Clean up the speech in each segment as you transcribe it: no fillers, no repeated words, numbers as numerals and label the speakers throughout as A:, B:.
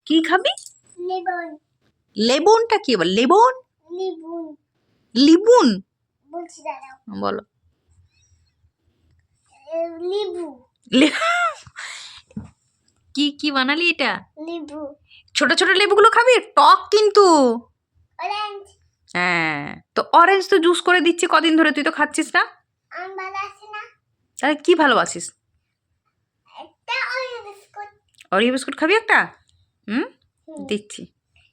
A: কি খাবি?
B: লেবন।
A: লেবনটা কি বল? লেবন?
B: লিবুন।
A: লিবুন?
B: বলছি দাঁড়াও।
A: বলো।
B: লিবু।
A: কি কি বানালি এটা?
B: লিবু।
A: ছোট ছোট লেবুগুলো খাবি, টক কিন্তু।
B: অরেঞ্জ।
A: হ্যাঁ, তো অরেঞ্জ তো জুস করে দিচ্ছি কদিন ধরে, তুই তো খাচ্ছিস না।
B: আমি ভালো আছি না।
A: তাহলে কি ভালোবাসিস?
B: একটা ওরিও বিস্কুট।
A: অরিও বিস্কুট খাবি একটা? হুম,
B: হুম।
A: দিচ্ছি।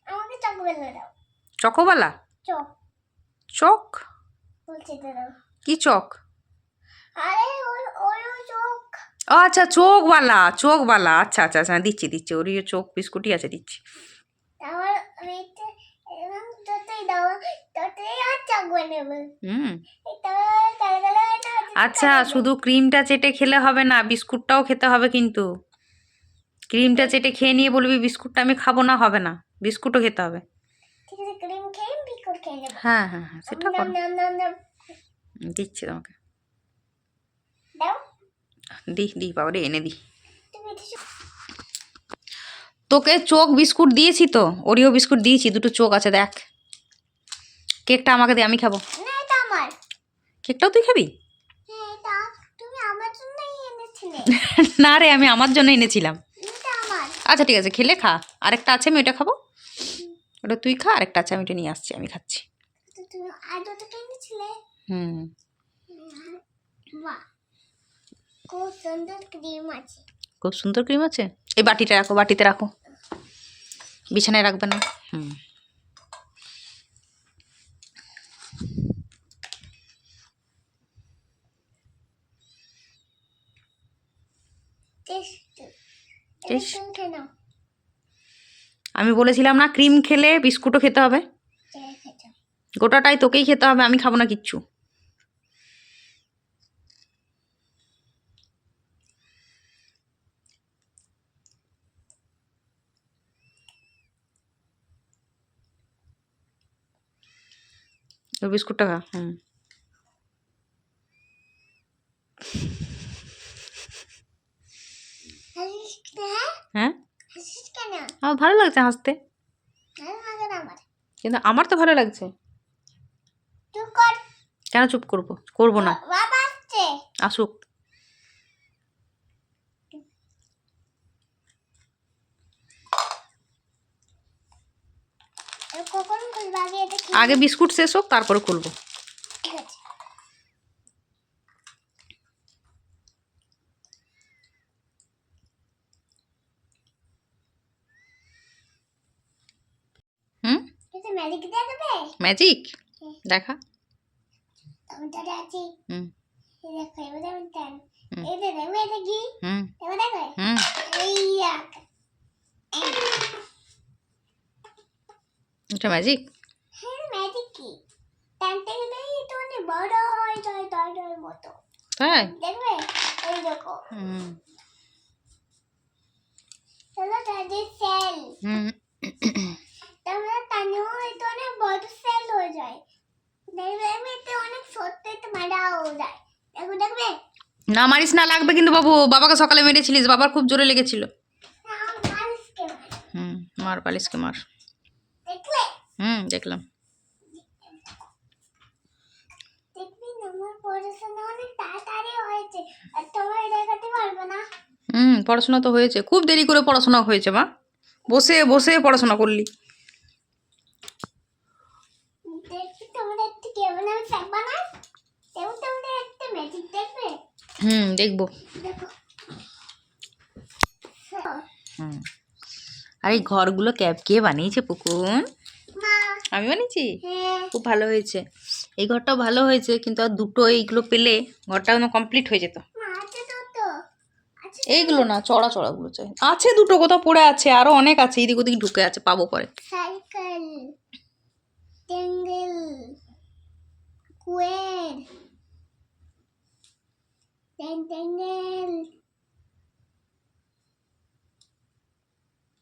B: আমাকে চকোলেট দাও।
A: চকোবালা?
B: চক।
A: চক?
B: বলছি দাও।
A: কি চক?
B: আরে ওরিও চক।
A: ও আচ্ছা, চোখবালা, চোখবালা। আচ্ছা আচ্ছা আচ্ছা, দিচ্ছি দিচ্ছি, ওরিও চোখ বিস্কুটই আছে, দিচ্ছি।
B: আমার ওইটা এরকম যতই দাও ততই আর চকোলেট নেবে।
A: হুম,
B: এটা কালো কালো এটা
A: আচ্ছা, শুধু ক্রিমটা চেটে খেলে হবে না, বিস্কুটটাও খেতে হবে কিন্তু। ক্রিমটা চেটে খেয়ে নিয়ে বলবি বিস্কুটটা আমি খাবো না, হবে না, বিস্কুটও খেতে হবে।
B: ঠিক আছে, ক্রিম খেয়ে বিস্কুট খেয়ে নেব।
A: হ্যাঁ হ্যাঁ হ্যাঁ, সেটা করো।
B: নাম নাম নাম
A: দিচ্ছি তোমাকে।
B: দাও।
A: দি বাবারে, এনে দি।
B: তুমি
A: তোকে চোখ বিস্কুট দিয়েছি তো, ওরিও বিস্কুট দিয়েছি, দুটো চোখ আছে দেখ। কেকটা আমাকে দে, আমি খাবো।
B: না, এটা আমার।
A: কেকটাও তুই খাবি?
B: হ্যাঁ, এটা তুমি আমার জন্যই এনেছিলে।
A: না রে, আমি আমার জন্য এনেছিলাম।
B: এটা আমার।
A: আচ্ছা ঠিক আছে, খেলে খা। আরেকটা আছে, আমি ওটা খাবো। ওটা তুই খা, আরেকটা আছে, আমি ওটা নিয়ে আসছি, আমি খাচ্ছি।
B: তো তুমি আর দুটো এনেছিলে।
A: হুম,
B: বাহ, খুব সুন্দর ক্রিম আছে।
A: খুব সুন্দর ক্রিম আছে। এই বাটিটা রাখো, বাটিতে রাখো, বিছানায় রাখবে না। হুম,
B: টেস্ট তুমি খেয়ে নাও।
A: আমি বলেছিলাম না, ক্রিম খেলে বিস্কুটও খেতে হবে। গোটাটাই তোকেই খেতে হবে, আমি খাবো না কিচ্ছু। ওই বিস্কুটটা খা। হুম, হ্যাঁ, আমার ভালো লাগছে হাসতে, কিন্তু আমার তো ভালো লাগছে। কেন চুপ করবো? করবো না, আসুক। আগে বিস্কুট শেষ হোক, তারপরে খুলবো। হুম, ম্যাজিক দেখা। হুম, হুম, হুম, এটা ম্যাজিক।
B: বড় হয়ে যায় দরজার মতো।
A: তাই?
B: দেখবে, এই দেখো।
A: হুম,
B: চলো দাদি সেল।
A: হুম,
B: তোমরা টানো, এটা অনেক বড় সেল হয়ে যায়। দেখবে আমি এতে অনেক সত্যি তো মারাও যায়। দেখো দেখবে।
A: না মারিস না, লাগবে কিন্তু বাবু। বাবাকে সকালে মেরেছিলিস, বাবার খুব জোরে লেগেছিল। হুম, মার পালিশকে মার।
B: দেখলে?
A: হুম, দেখলাম।
B: দেখবি আমার পড়াশোনা অনেক তাড়াতাড়ি হয়েছে, আর তোমার দেখাতে পারবে না।
A: হুম, পড়াশোনা তো হয়েছে, খুব দেরি করে পড়াশোনা হয়েছে মা। বসে বসে পড়াশোনা করলি।
B: দেখবি তোমরা একটু কেমন আমি শাক বানাই, তেমন তোমরা একটা ম্যাজিক দেখবে।
A: হুম, দেখবো।
B: দেখো।
A: হুম, আর এই ঘরগুলো কে বানিয়েছে পুকুন?
B: মা।
A: আমি বানিয়েছি?
B: হ্যাঁ।
A: খুব ভালো হয়েছে। এই ঘরটাও ভালো হয়েছে, কিন্তু আর দুটো এইগুলো পেলে ঘরটা কমপ্লিট হয়ে যেত। এইগুলো না, চড়া চড়াগুলো চাই। আছে দুটো, কোথাও পড়ে আছে, আরো অনেক আছে, এদিক ওদিক ঢুকে আছে, পাবো পরে।
B: সাইকেল, টেঙ্গেল, কুয়ের, টেঙ্গেল,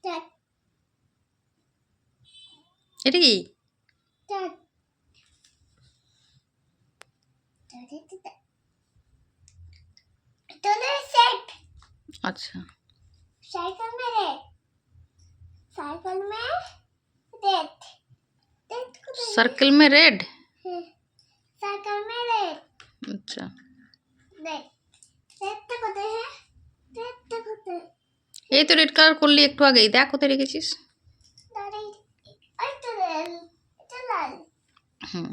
B: টাট
A: এটা কি?
B: টাট তোদের সেট।
A: আচ্ছা,
B: সাইকেল মেরে साइकिल में रेड रेड को
A: सर्कल में रेड।
B: साइकिल में रेड
A: अच्छा
B: रेड रेड तो कहते हैं रेड तो कहते हैं
A: এই তো রেড কালার করলি একটু আগেই, দেখ কোথায় রেখেছিস।
B: दादी और तो लाल तो लाल
A: হুম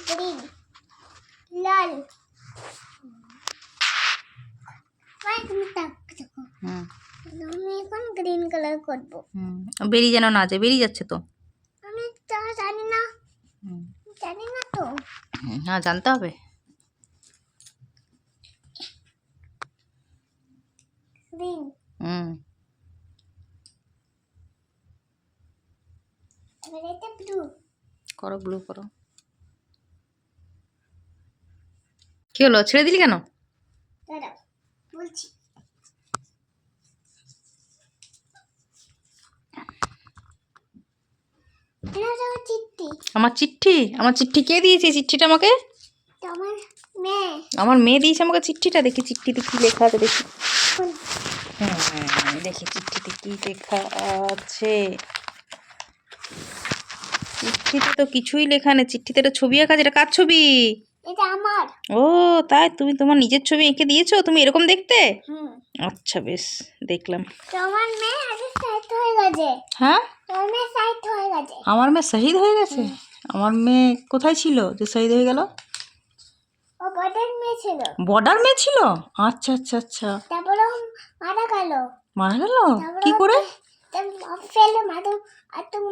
B: ग्रीन लाल व्हाइट में तक देखो
A: হুম
B: আমি এখন গ্রিন কালার করব
A: হুম বেরিয়ে যেন না যায়, বেরিয়ে যাচ্ছে তো।
B: আমি তো জানি না
A: হুম
B: তো
A: হ্যাঁ জানতে হবে।
B: গ্রিন
A: হুম
B: এবার এটা ব্লু
A: করো, ব্লু করো। কি হলো, ছেড়ে দিলি কেন?
B: দাঁড়াও বলছি এটা হলো চিঠি
A: আমার চিঠি? আমার চিঠি কে দিয়েছে চিঠিটা আমাকে?
B: তোমার মেয়ে
A: আমার মেয়ে দিয়েছে আমাকে চিঠিটা। দেখি চিঠিতে কি লেখা আছে, দেখি।
B: কোন
A: দেখি চিঠিতে কি লেখা আছে। চিঠিতে তো কিছুই লেখা নেই। চিঠিতে একটা ছবি আঁকা আছে। এটা কার ছবি?
B: এটা আমার
A: ও তাই, তুমি তোমার নিজের ছবি এঁকে দিয়েছো? তুমি এরকম দেখতে?
B: হুম
A: আচ্ছা বেশ, দেখলাম।
B: তোমার মেয়ে আগে সাইড হয়ে গেছে
A: হ্যাঁ
B: তোমার মেয়ে সাইড হয়ে গেছে
A: আমার মেয়ে শহীদ হয়ে গেছে? আমার মেয়ে কোথায় ছিল যে শহীদ হয়ে গেল?
B: ও বড়ের মেয়ে ছিল
A: বর্ডার মেয়ে ছিল? আচ্ছা আচ্ছা আচ্ছা,
B: তারপরে ও মারা গেল
A: মারা গেল?
B: তারপরে
A: কি করে?
B: ফেলে মাদক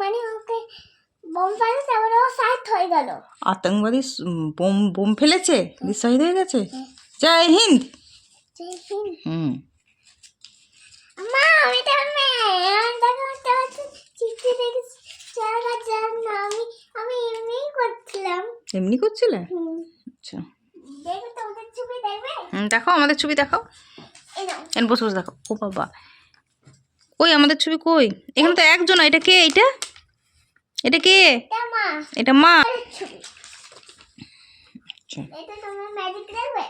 B: মানে ওকে বোম ফেলে তারপরে ও সাইড হয়ে গেল
A: আতঙ্কবাদী বোম বোম ফেলেছে, দিয়ে শহীদ হয়ে গেছে। জয় হিন্দ। হুম
B: মা আমি তোর মেয়ে আমি দেখো তোর চিঠি দেখেছি চারা জন্য আমি এমনিই করছিলাম
A: এমনি করছিলে? আচ্ছা
B: দেখো তো ওদের ছবি দেখবে
A: দেখো আমাদের ছবি দেখাও।
B: এই নাও
A: এন বসে বসে দেখো। ও বাবা, কই আমাদের ছবি কই? এখানে তো একজন। এটা কে? এটা এটা কে?
B: এটা মা
A: এটা মা।
B: ছবি
A: আচ্ছা
B: এটা তোমার ম্যাজিক দেখবে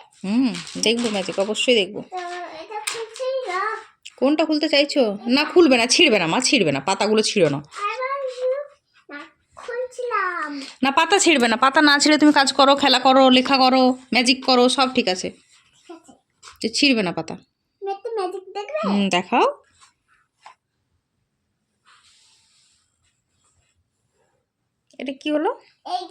A: দেখবো ম্যাজিক, অবশ্যই দেখবো।
B: তো এটা খুলছি না
A: কোনটা খুলতে চাইছো? না খুলবে না, ছিঁড়বে না মা, ছিঁড়বে না, পাতাগুলো ছিঁড়ো না।
B: আবার না খুলছিলাম
A: না পাতা ছিঁড়বে না, পাতা না ছিঁড়ে তুমি কাজ করো, খেলা করো, লেখা করো, ম্যাজিক করো, সব ঠিক আছে।
B: ঠিক আছে
A: যে ছিঁড়বে না পাতা।
B: মেতে ম্যাজিক দেখবে
A: দেখাও। এটা কি হলো?
B: এই